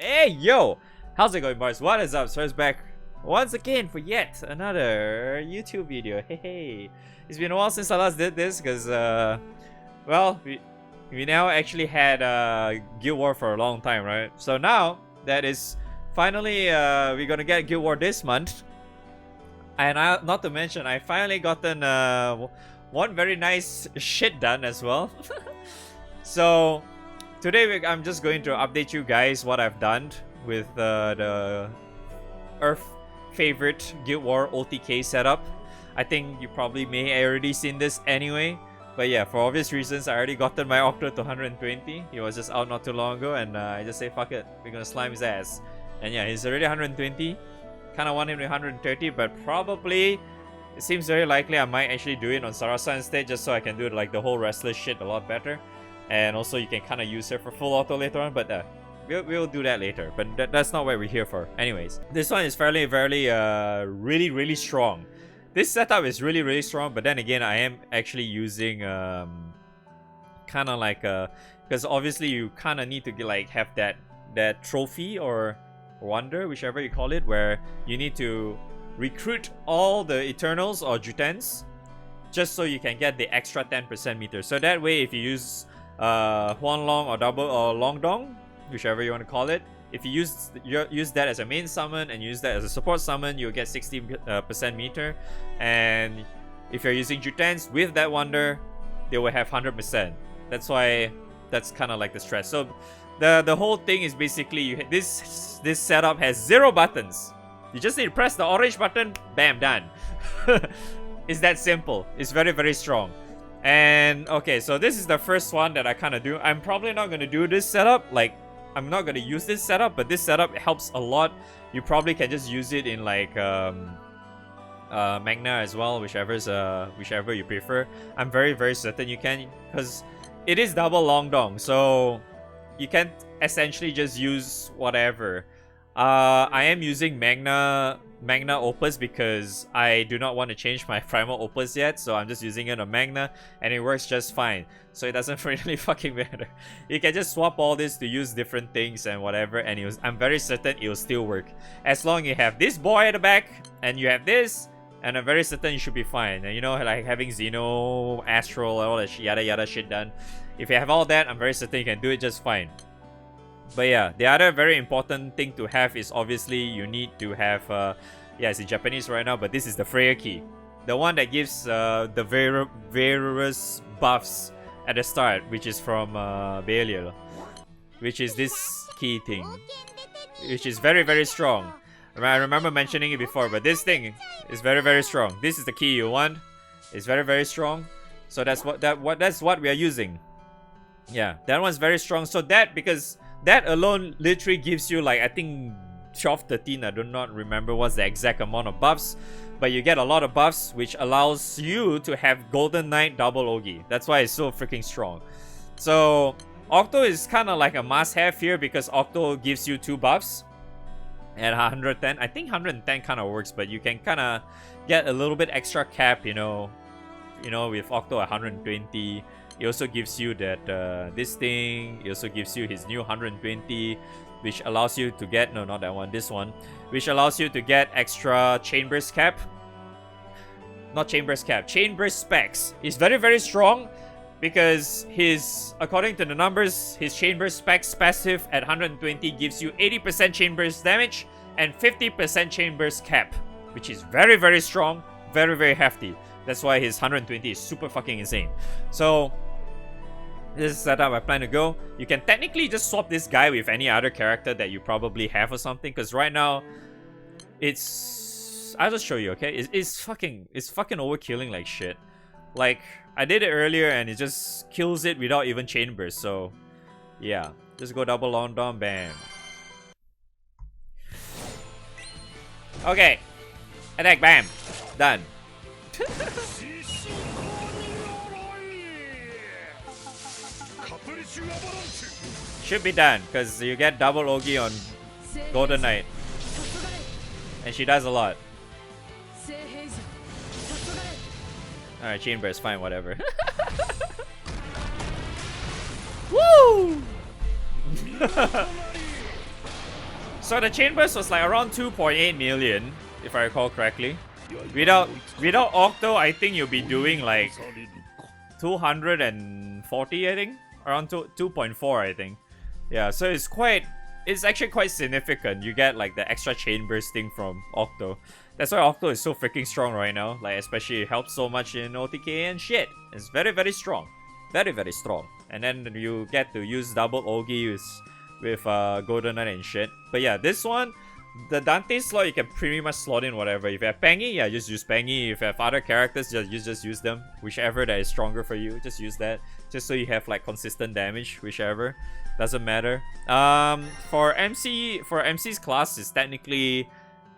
Hey yo! How's it going, boys? What is up? Swear's back once again for yet another YouTube video. Hey, it's been a while since I last did this because well, we now actually had Guild War for a long time, right? So now that is finally we're gonna get Guild War this month, and not to mention I finally gotten one very nice shit done as well. So today I'm just going to update you guys what I've done with the Earth favorite Guild War OTK setup. I think you probably may already seen this anyway, but yeah, for obvious reasons I already gotten my Octo to 120. He was just out not too long ago, and I just say fuck it, we're gonna slime his ass. And yeah, he's already 120. Kinda want him to 130, but probably it seems very likely I might actually do it on Sarasa instead, just so I can do like the whole wrestler shit a lot better. And also you can kind of use her for full auto later on, but we'll do that later. But that's not what we're here for. Anyways, this one is fairly really strong. This setup is really strong, but then again I am actually using kind of like because obviously you kind of need to like have that trophy or wonder, whichever you call it, where you need to recruit all the Eternals or Jutens just so you can get the extra 10% meter. So that way if you use Huanglong or double or Longdong, whichever you want to call it, if you use that as a main summon and use that as a support summon, you'll get 60% meter. And if you're using Jutens with that wonder, they will have 100%. That's why that's kind of like the stress. So the whole thing is basically this setup has 0 buttons. You just need to press the orange button, bam, done. It's that simple. It's very strong. And okay, so this is the first one that I kind of do. I'm probably not going to do this setup. Like, I'm not going to use this setup, but this setup helps a lot. You probably can just use it in like Magna as well, whichever you prefer. I'm very certain you can, because it is double Longdong, so you can essentially just use whatever. I am using Magna Opus because I do not want to change my Primal Opus yet, so I'm just using it on Magna and it works just fine. So it doesn't really fucking matter. You can just swap all this to use different things and whatever, and I'm very certain it will still work. As long as you have this boy at the back and you have this, and I'm very certain you should be fine. And you know, like having Xeno, Astral, all that yada shit done. If you have all that, I'm very certain you can do it just fine. But yeah, the other very important thing to have is obviously you need to have, yeah, it's in Japanese right now, but this is the Freyer key. The one that gives the various buffs at the start, which is from Belial, which is this key thing, which is very strong. I remember mentioning it before, but this thing is very strong. This is the key you want. It's very strong. So that's what we are using. Yeah, that one's very strong. So because that alone literally gives you like, I think 12, 13, I do not remember what's the exact amount of buffs, but you get a lot of buffs, which allows you to have Golden Knight double Ogi. That's why it's so freaking strong. So Octo is kind of like a must-have here because Octo gives you 2 buffs at 110. I think 110 kind of works, but you can kind of get a little bit extra cap, you know, with Octo at 120. It also gives you that this thing. It also gives you his new 120, which allows you to get, no, not that one, this one, which allows you to get extra chain burst cap. Not chain burst cap, chain burst specs. He's very strong because according to the numbers, his chain burst specs passive at 120 gives you 80% chain burst damage and 50% chain burst cap, which is very strong, very hefty. That's why his 120 is super fucking insane. So this is the setup I plan to go. You can technically just swap this guy with any other character that you probably have or something, because right now I'll just show you, okay? It's fucking overkilling like shit. Like, I did it earlier and it just kills it without even chain burst. So yeah, just go double Longdong, bam. Okay, attack, bam, done. Should be done because you get double Ogi on Golden Knight, and she does a lot. Alright, chain burst, fine, whatever. Woo! So the chain burst was like around 2.8 million, if I recall correctly. Without Octo, I think you'll be doing like 240, I think, around 2.4, I think. Yeah, so it's actually quite significant. You get like the extra chain bursting from Octo. That's why Octo is so freaking strong right now. Like, especially it helps so much in OTK and shit. It's very, very strong. Very, very strong. And then you get to use double Ogi with Golden Knight and shit. But yeah, this one, the Dante slot, you can pretty much slot in whatever. If you have Pengy, yeah, just use Pengy. If you have other characters, just use them. Whichever that is stronger for you, just use that. Just so you have like consistent damage, whichever. Doesn't matter. For MC's class, it's technically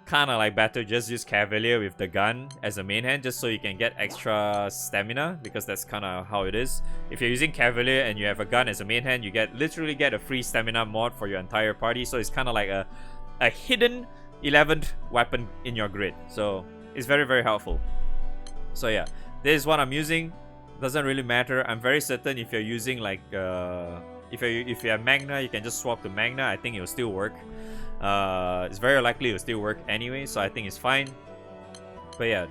kind of like better just use Cavalier with the gun as a main hand, just so you can get extra stamina, because that's kind of how it is. If you're using Cavalier and you have a gun as a main hand, you literally get a free stamina mod for your entire party. So it's kind of like a hidden 11th weapon in your grid. So it's very, very helpful. So yeah, this is what I'm using. Doesn't really matter. I'm very certain if you're using like if you have Magna, you can just swap to Magna. I think it'll still work. It's very likely it'll still work anyway, so I think it's fine. But yeah,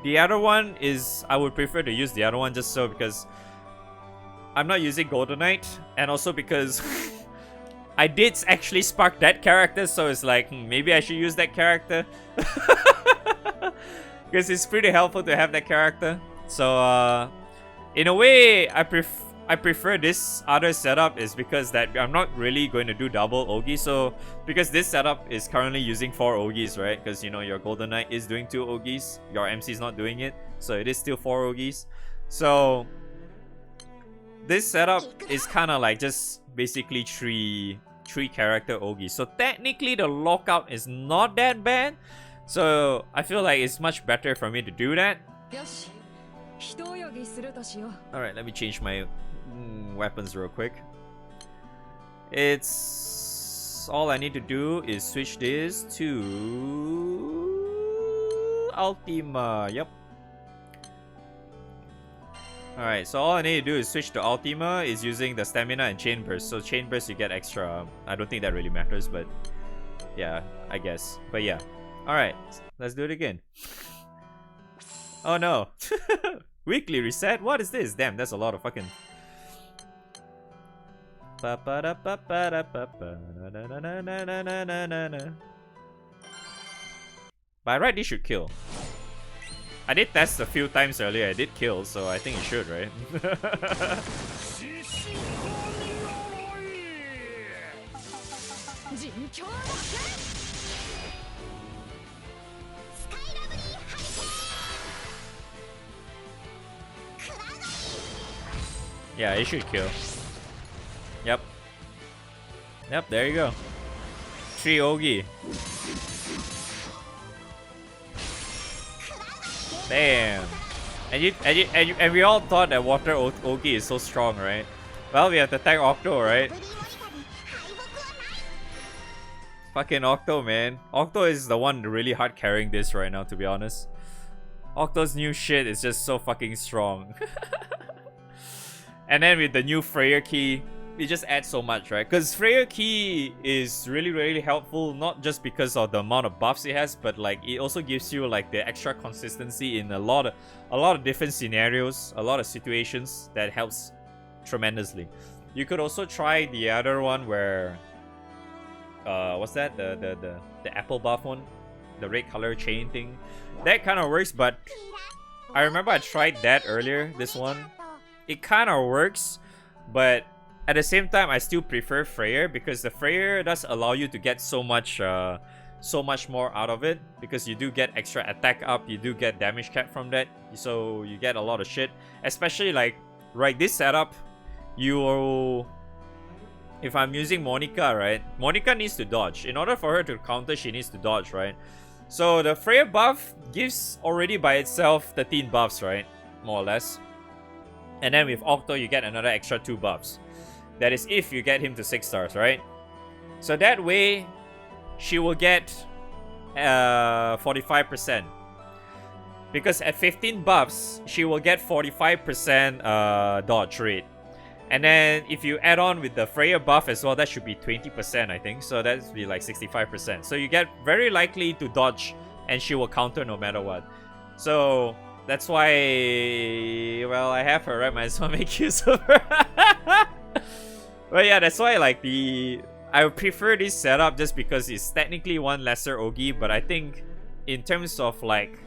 the other one is, I would prefer to use the other one just so because I'm not using Golden Knight, and also because I did actually spark that character, so it's like maybe I should use that character because it's pretty helpful to have that character. So in a way, I prefer this other setup is because that I'm not really going to do double Ogi. So because this setup is currently using 4 Ogis, right? Because you know your Golden Knight is doing 2 Ogis, your MC is not doing it, so it is still 4 Ogis. So this setup is kind of like just basically three character Ogis. So technically the lockout is not that bad. So I feel like it's much better for me to do that. Alright, let me change my weapons real quick. It's all I need to do is switch this to Ultima. Yep. Alright, so all I need to do is switch to Ultima is using the stamina and chain burst. So chain burst you get extra. I don't think that really matters, but yeah, I guess. But yeah. Alright, let's do it again. Oh no. Weekly reset? What is this? Damn, that's a lot of fucking... By right, this should kill. I did test a few times earlier. I did kill, so I think it should, right? Yeah, it should kill. Yep. Yep, there you go. 3 Ogi. Damn. And we all thought that water Ogi is so strong, right? Well, we have to thank Octo, right? Fucking Octo, man. Octo is the one really hard carrying this right now, to be honest. Octo's new shit is just so fucking strong. And then with the new Freyer key, it just adds so much, right? Because Freyer key is really, really helpful, not just because of the amount of buffs it has, but like it also gives you like the extra consistency in a lot of different scenarios, a lot of situations that helps tremendously. You could also try the other one where what's that? The apple buff one, the red color chain thing. That kind of works, but I remember I tried that earlier. This one, it kind of works, but at the same time, I still prefer Freyer because the Freyer does allow you to get so much more out of it, because you do get extra attack up, you do get damage cap from that, so you get a lot of shit. Especially like right this setup, if I'm using Monica, right? Monica needs to dodge. In order for her to counter, she needs to dodge, right? So the Freyer buff gives already by itself 13 buffs, right? More or less. And then with Octo, you get another extra 2 buffs. That is if you get him to 6 stars, right? So that way, she will get 45%. Because at 15 buffs, she will get 45% dodge rate. And then if you add on with the Freyer buff as well, that should be 20%, I think. So that'd be like 65%. So you get very likely to dodge, and she will counter no matter what. So that's why, well, I have her, right? Might as well make use of her. But yeah, that's why like I prefer this setup just because it's technically one lesser Ogi, but I think in terms of like,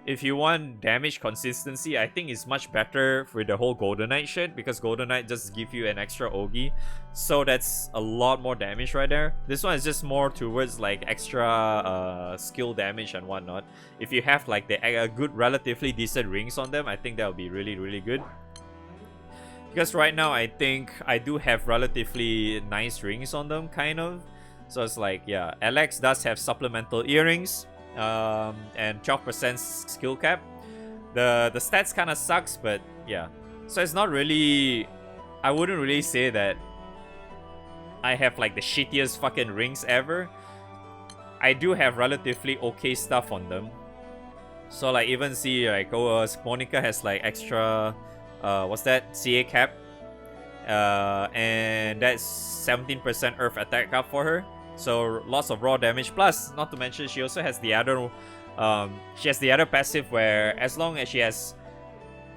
if you want damage consistency, I think it's much better with the whole Golden Knight shit, because Golden Knight just give you an extra Ogi. So that's a lot more damage right there. This one is just more towards like extra skill damage and whatnot. If you have like a good, relatively decent rings on them, I think that would be really, really good. Because right now, I think I do have relatively nice rings on them, kind of. So it's like, yeah, Alex does have supplemental earrings. And 12% skill cap. The stats kind of sucks, but yeah. So it's not really, I wouldn't really say that I have like the shittiest fucking rings ever. I do have relatively okay stuff on them. So like even see like Monica has like extra what's that, CA cap, and that's 17% earth attack up for her. So lots of raw damage. Plus, not to mention, she also has the other, passive where as long as she has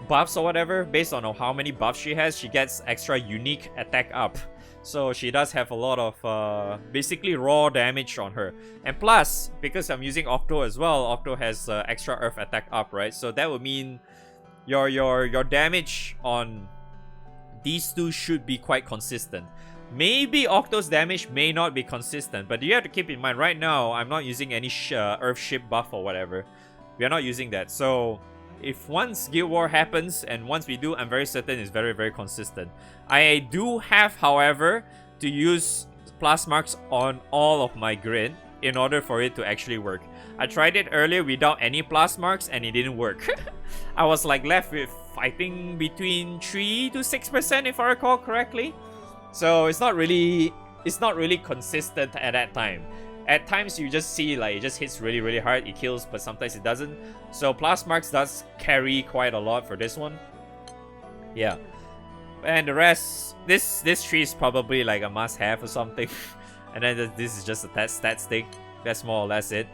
buffs or whatever, based on how many buffs she has, she gets extra unique attack up. So she does have a lot of basically raw damage on her. And plus, because I'm using Octo as well, Octo has extra earth attack up, right? So that would mean your damage on these two should be quite consistent. Maybe Octo's damage may not be consistent, but you have to keep in mind right now I'm not using any Earth Ship buff or whatever. We are not using that. So if once Guild War happens, and once we do, I'm very certain it's very, very consistent. I do have, however, to use plus marks on all of my grid in order for it to actually work. I tried it earlier without any plus marks and it didn't work. I was like left with, I think, between 3 to 6% if I recall correctly. So it's not really consistent at that time. At times you just see like it just hits really, really hard, it kills, but sometimes it doesn't. So plus marks does carry quite a lot for this one. Yeah. And the rest, this tree is probably like a must-have or something. And then this is just a stat stick. That's more or less it.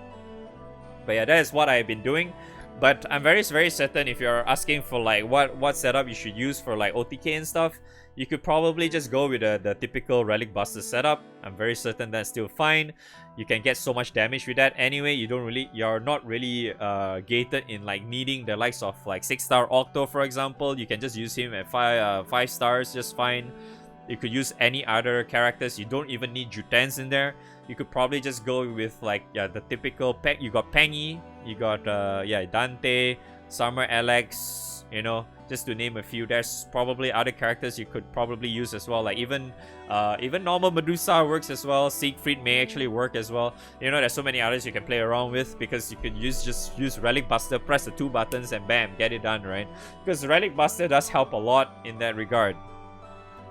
But yeah, that is what I've been doing. But I'm very, very certain if you're asking for like what setup you should use for like OTK and stuff, you could probably just go with the typical Relic Buster setup. I'm very certain that's still fine. You can get so much damage with that. Anyway, you're not really gated in like needing the likes of like 6-star Octo, for example. You can just use him at 5 stars just fine. You could use any other characters. You don't even need Jutens in there. You could probably just go with like, yeah, the typical you got Pengy, you got Dante, Summer Alex, you know, just to name a few. There's probably other characters you could probably use as well. Like even normal Medusa works as well. Siegfried may actually work as well. You know, there's so many others you can play around with, because you could just use Relic Buster, press the 2 buttons and bam, get it done, right? Because Relic Buster does help a lot in that regard.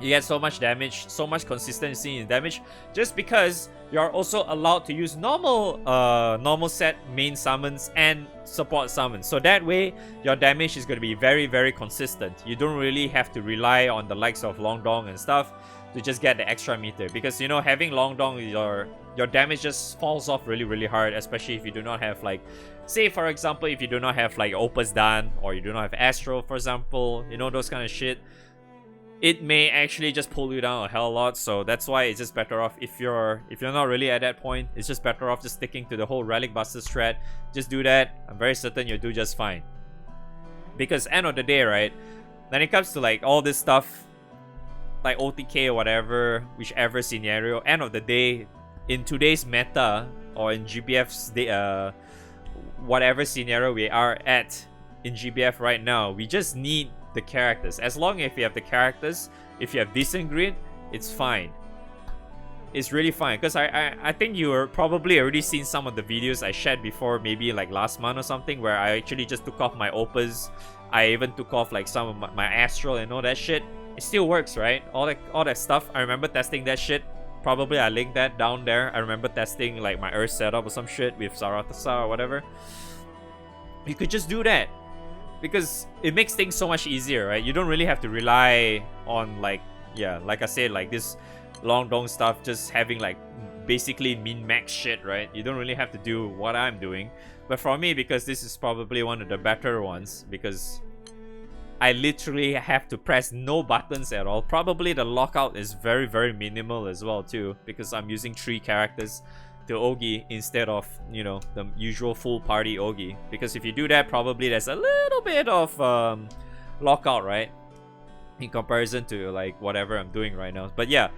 You get so much damage, so much consistency in damage, just because you're also allowed to use normal set main summons and support summons. So that way, your damage is going to be very, very consistent. You don't really have to rely on the likes of Long Dong and stuff to just get the extra meter. Because, you know, having Long Dong, your damage just falls off really, really hard, especially if you do not have like, say for example, if you do not have like Opus Dan, or you do not have Astro, for example, you know, those kind of shit. It may actually just pull you down a hell of a lot. So that's why it's just better off, if you're not really at that point, it's just better off just sticking to the whole Relic Buster strat. Just do that. I'm very certain you'll do just fine. Because end of the day, right, when it comes to like all this stuff, like OTK or whatever, whichever scenario, end of the day, in today's meta or in GBF's whatever scenario we are at in GBF right now, we just need the characters. As long as you have the characters, if you have decent grid, it's fine. It's really fine. Because I think you are probably already seen some of the videos I shared before, maybe like last month or something, where I actually just took off my Opus. I even took off like some of my Astral and all that shit. It still works, right? All that stuff. I remember testing that shit. Probably I linked that down there. I remember testing like my Earth setup or some shit with Zarathustra or whatever. You could just do that. because it makes things so much easier, right? You don't really have to rely on like I said, like this long dong stuff, just having like basically min max shit, right? You don't really have to do what I'm doing. But for me, because this is probably one of the better ones, because I literally have to press no buttons at all. Probably the lockout is very, very minimal as well too, because I'm using 3 characters to Ogi instead of, you know, the usual full party Ogi. Because if you do that, probably there's a little bit of lockout, right? In comparison to like whatever I'm doing right now. But yeah,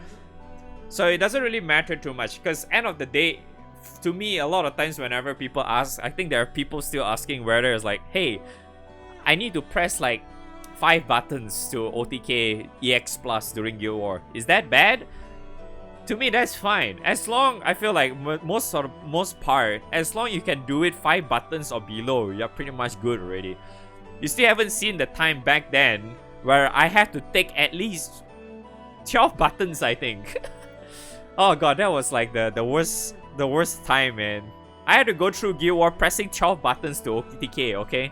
so it doesn't really matter too much, because end of the day, to me, a lot of times whenever people ask, I think there are people still asking whether it's like, hey, I need to press like 5 buttons to OTK EX Plus during Guild War. Is that bad? To me, that's fine. As long, I feel like most part, as long you can do it 5 buttons or below, you're pretty much good already. You still haven't seen the time back then where I had to take at least 12 buttons, I think. Oh god, that was like the worst time, man. I had to go through Guild War pressing 12 buttons to OTK, okay?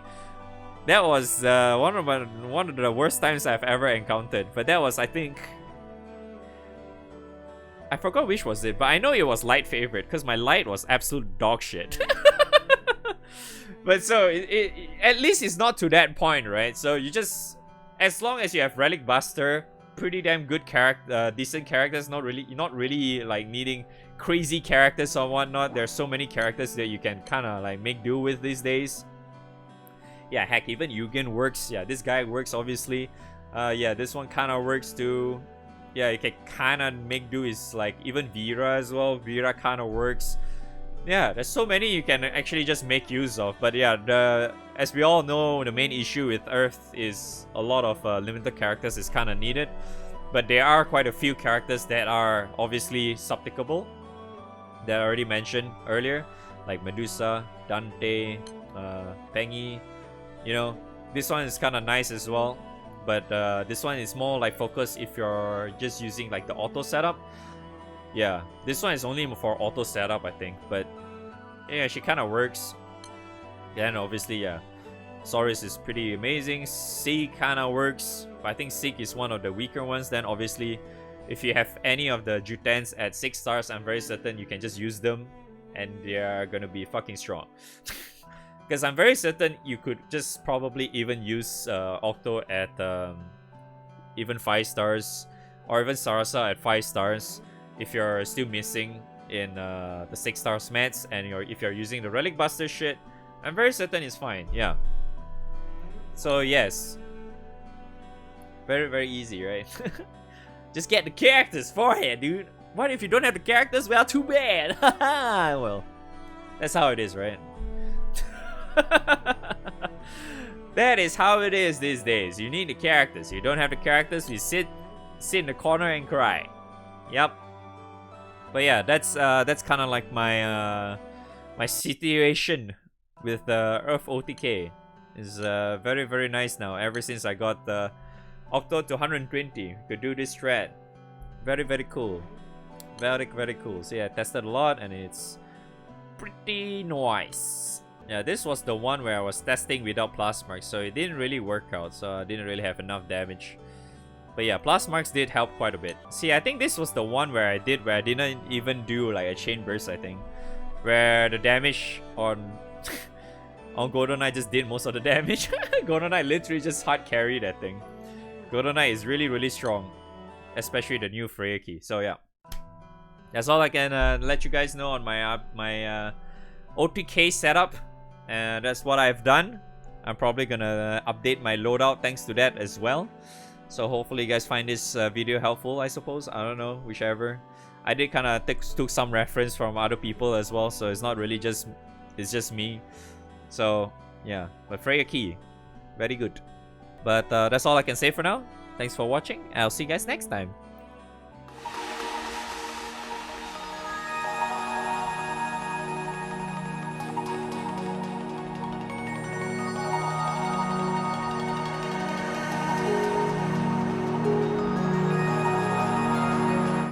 That was one of the worst times I've ever encountered. But that was, I think, I forgot which was it, but I know it was light favorite because my light was absolute dog shit. But so at least it's not to that point, right? So you just, as long as you have Relic Buster, pretty damn good character, decent characters, not really like needing crazy characters or whatnot. There's so many characters that you can kind of like make do with these days. Yeah, heck, even Yugen works. Yeah, this guy works, obviously. Yeah, this one kind of works too. Yeah, you can kind of make do. Is like even Vera as well. Vera kind of works. Yeah, there's so many you can actually just make use of. But yeah, as we all know, the main issue with Earth is a lot of limited characters is kind of needed. But there are quite a few characters that are obviously supplicable, that I already mentioned earlier, like Medusa, Dante, Pengy. You know, this one is kind of nice as well, but this one is more like focused if you're just using like the auto setup. Yeah, this one is only for auto setup, I think, but yeah, she kind of works. Then obviously, yeah, Saurus is pretty amazing. Sig kind of works, but I think Sig is one of the weaker ones. Then obviously, if you have any of the Jutens at 6 stars, I'm very certain you can just use them and they are gonna be fucking strong. Because I'm very certain you could just probably even use Octo at even 5 stars, or even Sarasa at 5 stars if you're still missing in the 6 star mats, and if you're using the Relic Buster shit, I'm very certain it's fine. Yeah. So yes, very, very easy, right? Just get the characters for it, dude. What if you don't have the characters? Well, too bad. Well, that's how it is, right? That is how it is these days. You need the characters. You don't have the characters, you sit in the corner and cry. Yep. But yeah, that's kind of like my my situation with Earth OTK. Is very, very nice now. Ever since I got the Octo to 120, could do this strat. Very, very cool. Very, very cool. So yeah, I tested a lot and it's pretty nice. Yeah, this was the one where I was testing without plus marks, so it didn't really work out, so I didn't really have enough damage. But yeah, plus marks did help quite a bit. See, I think this was the one where I didn't even do like a chain burst, I think. Where the damage on on Golden Knight just did most of the damage. Golden Knight literally just hard carried that thing. Golden Knight is really, really strong. Especially the new Freyer key. So yeah. That's all I can let you guys know on my my OTK setup. And that's what I've done. I'm probably gonna update my loadout thanks to that as well. So hopefully you guys find this video helpful, I suppose. I don't know, whichever. I did kind of took some reference from other people as well, so it's not really just, it's just me. So yeah, but Freyer key, very good. But that's all I can say for now. Thanks for watching. I'll see you guys next time.